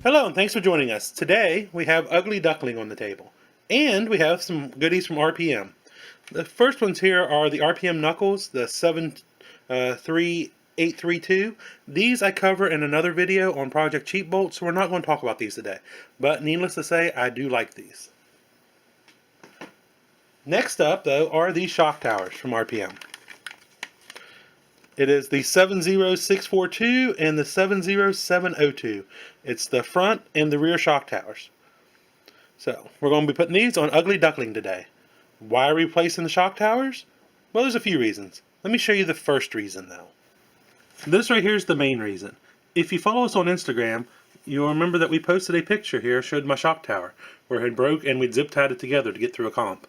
Hello and thanks for joining us. Today we have Ugly Duckling on the table. And we have some goodies from RPM. The first ones here are the RPM knuckles, the 73832. These I cover in another video on Project Cheap Bolt, so we're not going to talk about these today. But needless to say, I do like these. Next up, though, are these shock towers from RPM. It is the 70642 and the 70702. It's the front and the rear shock towers. So, we're going to be putting these on Ugly Duckling today. Why are we replacing the shock towers? Well, there's a few reasons. Let me show you the first reason, though. This right here is the main reason. If you follow us on Instagram, you'll remember that we posted a picture here showed my shock tower, where it had broke and we'd zip tied it together to get through a comp.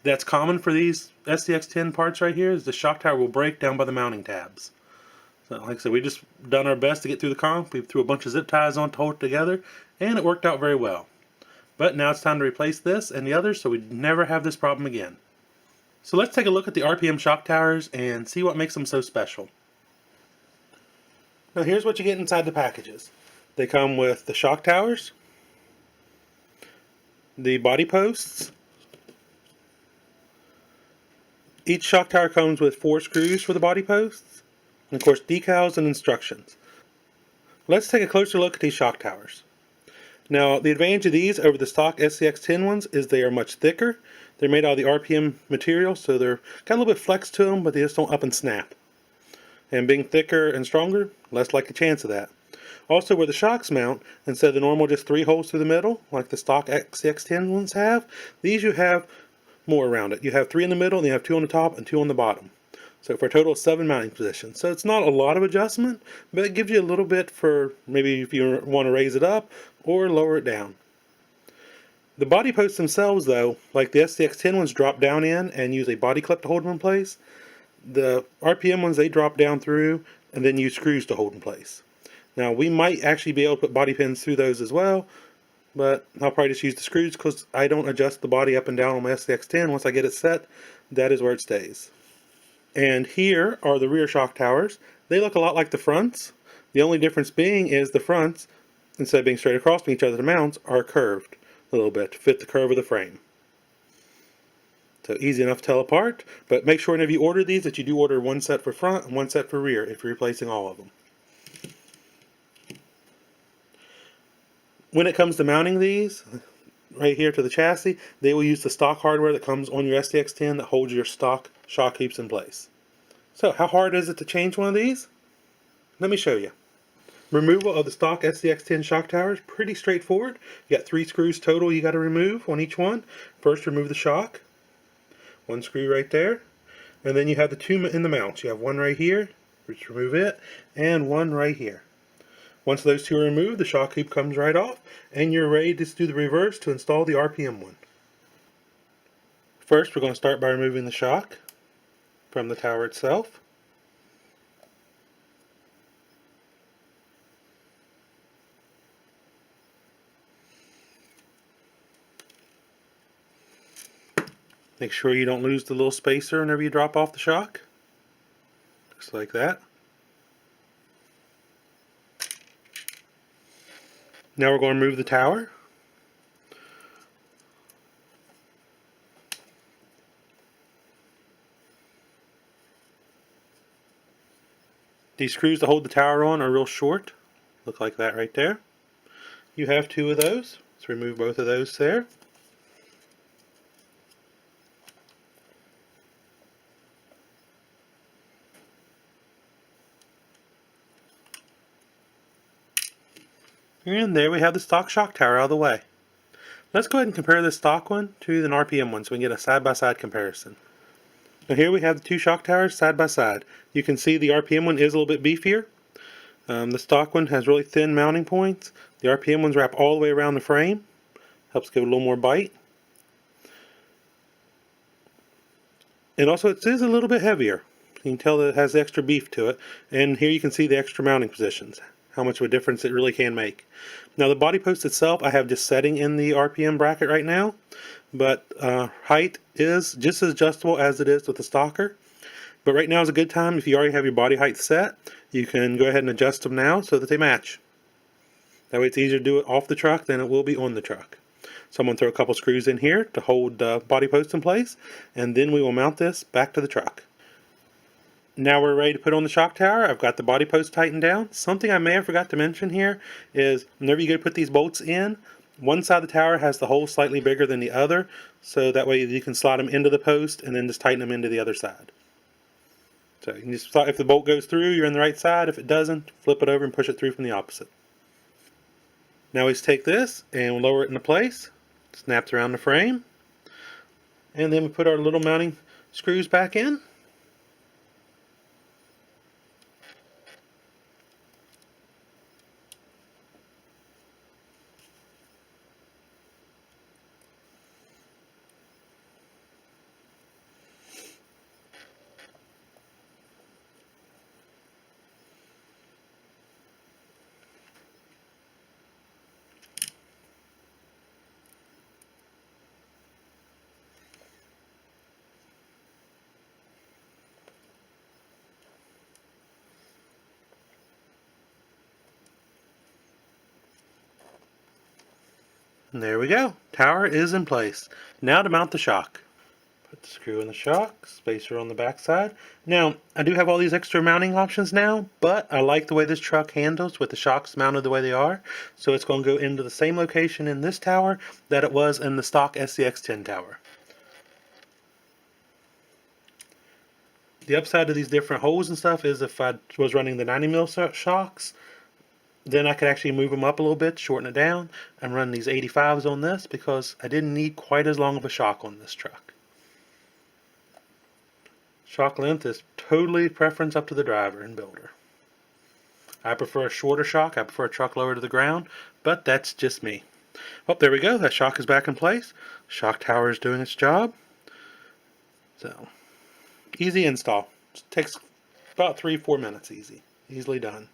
That's common for these SDX10 parts right here, is the shock tower will break down by the mounting tabs. So like I said, we just done our best to get through the comp. We threw a bunch of zip ties on to hold it together, and it worked out very well. But now it's time to replace this and the others so we never have this problem again. So let's take a look at the RPM shock towers and see what makes them so special. Now here's what you get inside the packages. They come with the shock towers, the body posts. Each shock tower comes with 4 screws for the body posts, and of course decals and instructions. Let's take a closer look at these shock towers. Now the advantage of these over the stock SCX10 ones is they are much thicker. They're made out of the RPM material, so they're got a little bit of flex to them, but they just don't up and snap. And being thicker and stronger, less likely chance of that. Also, where the shocks mount, instead of the normal just 3 holes through the middle, like the stock SCX10 ones have, these you have more around it. You have 3 in the middle, and you have 2 on the top and 2 on the bottom. So for a total of 7 mounting positions. So it's not a lot of adjustment, but it gives you a little bit for maybe if you want to raise it up or lower it down. The body posts themselves, though, like the SCX10 ones, drop down in and use a body clip to hold them in place. The RPM ones, they drop down through and then use screws to hold in place. Now we might actually be able to put body pins through those as well, but I'll probably just use the screws because I don't adjust the body up and down on my SCX10. Once I get it set, that is where it stays. And here are the rear shock towers. They look a lot like the fronts. The only difference being is the fronts, instead of being straight across from each other, the mounts are curved a little bit to fit the curve of the frame. So easy enough to tell apart, but make sure whenever you order these that you do order 1 set for front and 1 set for rear if you're replacing all of them. When it comes to mounting these, right here to the chassis, they will use the stock hardware that comes on your SDX10 that holds your stock shock hoops in place. So how hard is it to change one of these? Let me show you. Removal of the stock SDX10 shock tower is pretty straightforward. You got 3 screws total you got to remove on each one. First, remove the shock. 1 screw right there. And then you have the 2 in the mounts. You have 1 right here, which remove it, and 1 right here. Once those 2 are removed, the shock hoop comes right off, and you're ready to do the reverse to install the RPM one. First, we're going to start by removing the shock from the tower itself. Make sure you don't lose the little spacer whenever you drop off the shock. Just like that. Now we're going to remove the tower. These screws to hold the tower on are real short. Look like that right there. You have 2 of those. Let's remove both of those there. And there we have the stock shock tower out of the way. Let's go ahead and compare this stock one to the RPM one so we can get a side-by-side comparison. Now here we have the 2 shock towers side by side. You can see the RPM one is a little bit beefier. The stock one has really thin mounting points. The RPM ones wrap all the way around the frame. Helps give it a little more bite. And also it is a little bit heavier. You can tell that it has extra beef to it. And here you can see the extra mounting positions. How much of a difference it really can make. Now the body post itself I have just setting in the RPM bracket right now, but height is just as adjustable as it is with the stalker. But right now is a good time. If you already have your body height set, you can go ahead and adjust them now so that they match. That way it's easier to do it off the truck than it will be on the truck. So I'm going to throw a couple screws in here to hold the body post in place, and then we will mount this back to the truck. Now we're ready to put on the shock tower. I've got the body post tightened down. Something I may have forgot to mention here is whenever you go to put these bolts in, one side of the tower has the hole slightly bigger than the other, so that way you can slide them into the post and then just tighten them into the other side. So you can just slide, if the bolt goes through, you're on the right side. If it doesn't, flip it over and push it through from the opposite. Now we just take this and lower it into place, snaps around the frame, and then we put our little mounting screws back in. And there we go. Tower is in place. Now to mount the shock. Put the screw in the shock, spacer on the back side. Now, I do have all these extra mounting options now, but I like the way this truck handles with the shocks mounted the way they are. So it's going to go into the same location in this tower that it was in the stock SCX-10 tower. The upside to these different holes and stuff is if I was running the 90mm shocks, then I could actually move them up a little bit, shorten it down, and run these 85s on this because I didn't need quite as long of a shock on this truck. Shock length is totally preference up to the driver and builder. I prefer a shorter shock. I prefer a truck lower to the ground, but that's just me. Oh, there we go. That shock is back in place. Shock tower is doing its job. So, easy install. It takes about 3-4 minutes easily done.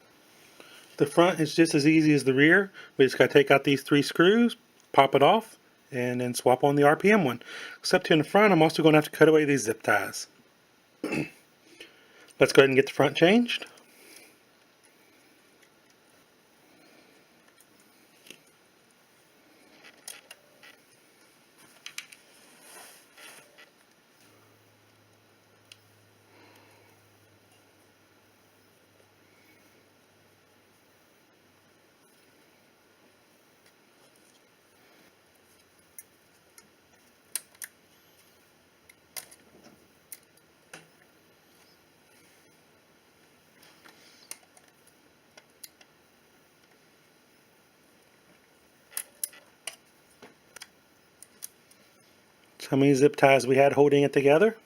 The front is just as easy as the rear. We just got to take out these 3 screws, pop it off, and then swap on the RPM one. Except here in the front, I'm also going to have to cut away these zip ties. Let's go ahead and get the front changed. How many zip ties we had holding it together?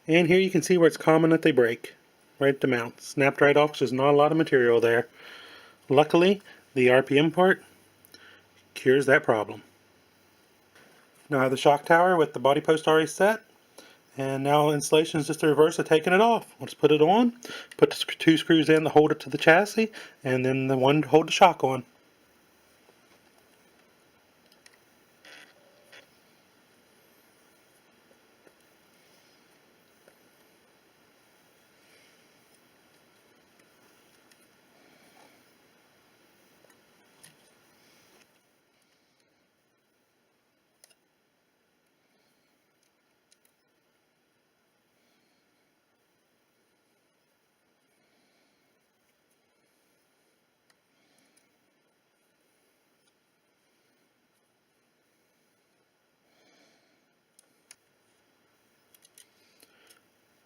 And here you can see where it's common that they break. Right at the mount. Snapped right off, so there's not a lot of material there. Luckily, the RPM part cures that problem. Now I have the shock tower with the body post already set. And now installation is just the reverse of taking it off. Let's put it on, put the 2 screws in to hold it to the chassis, and then the one to hold the shock on.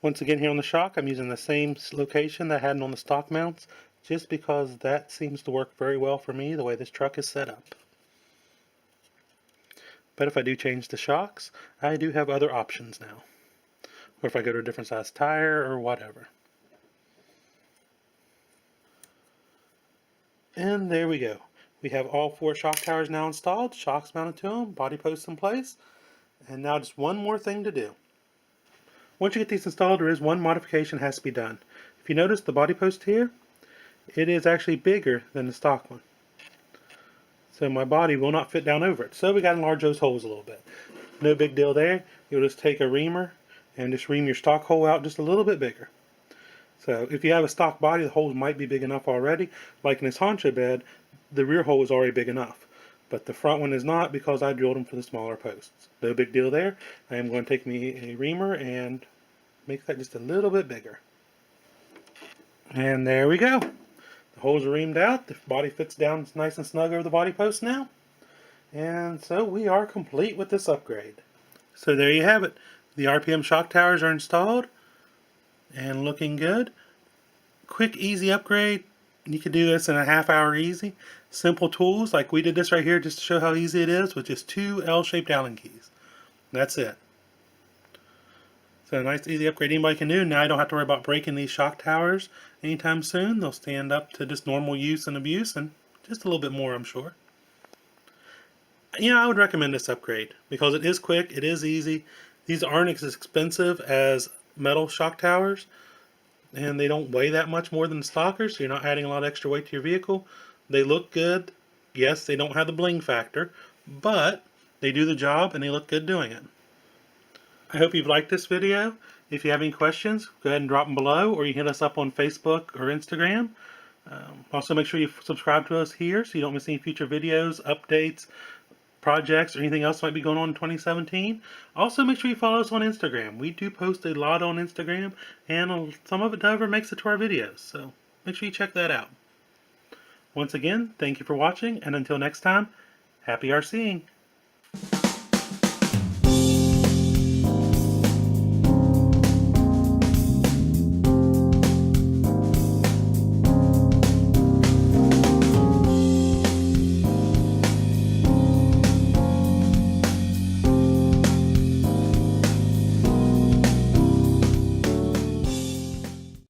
Once again here on the shock, I'm using the same location that I had on the stock mounts, just because that seems to work very well for me, the way this truck is set up. But if I do change the shocks, I do have other options now. Or if I go to a different size tire or whatever. And there we go. We have all 4 shock towers now installed, shocks mounted to them, body posts in place. And now just one more thing to do. Once you get these installed, there is one modification that has to be done. If you notice the body post here, it is actually bigger than the stock one. so my body will not fit down over it. So we got to enlarge those holes a little bit. No big deal there. You'll just take a reamer and just ream your stock hole out just a little bit bigger. So if you have a stock body, the holes might be big enough already. Like in this honcho bed, the rear hole is already big enough. But the front one is not because I drilled them for the smaller posts. No big deal there. I am going to take me a reamer and make that just a little bit bigger. And there we go. The holes are reamed out. The body fits down nice and snug over the body post now. And so we are complete with this upgrade. So there you have it. The RPM shock towers are installed and looking good. Quick, easy upgrade. You can do this in a half hour easy. Simple tools, like we did this right here just to show how easy it is with just 2 L-shaped Allen keys. That's it. So a nice easy upgrade anybody can do. Now I don't have to worry about breaking these shock towers anytime soon. They'll stand up to just normal use and abuse, and just a little bit more, I'm sure. I would recommend this upgrade because it is quick, it is easy. These aren't as expensive as metal shock towers, and they don't weigh that much more than stockers, so you're not adding a lot of extra weight to your vehicle. They look good. Yes, they don't have the bling factor, but they do the job and they look good doing it. I hope you've liked this video. If you have any questions, go ahead and drop them below, or you hit us up on Facebook or Instagram. Also, make sure you subscribe to us here so you don't miss any future videos, updates, projects, or anything else that might be going on in 2017. Also, make sure you follow us on Instagram. We do post a lot on Instagram, and some of it never makes it to our videos, so make sure you check that out. Once again, thank you for watching, and until next time, happy RCing!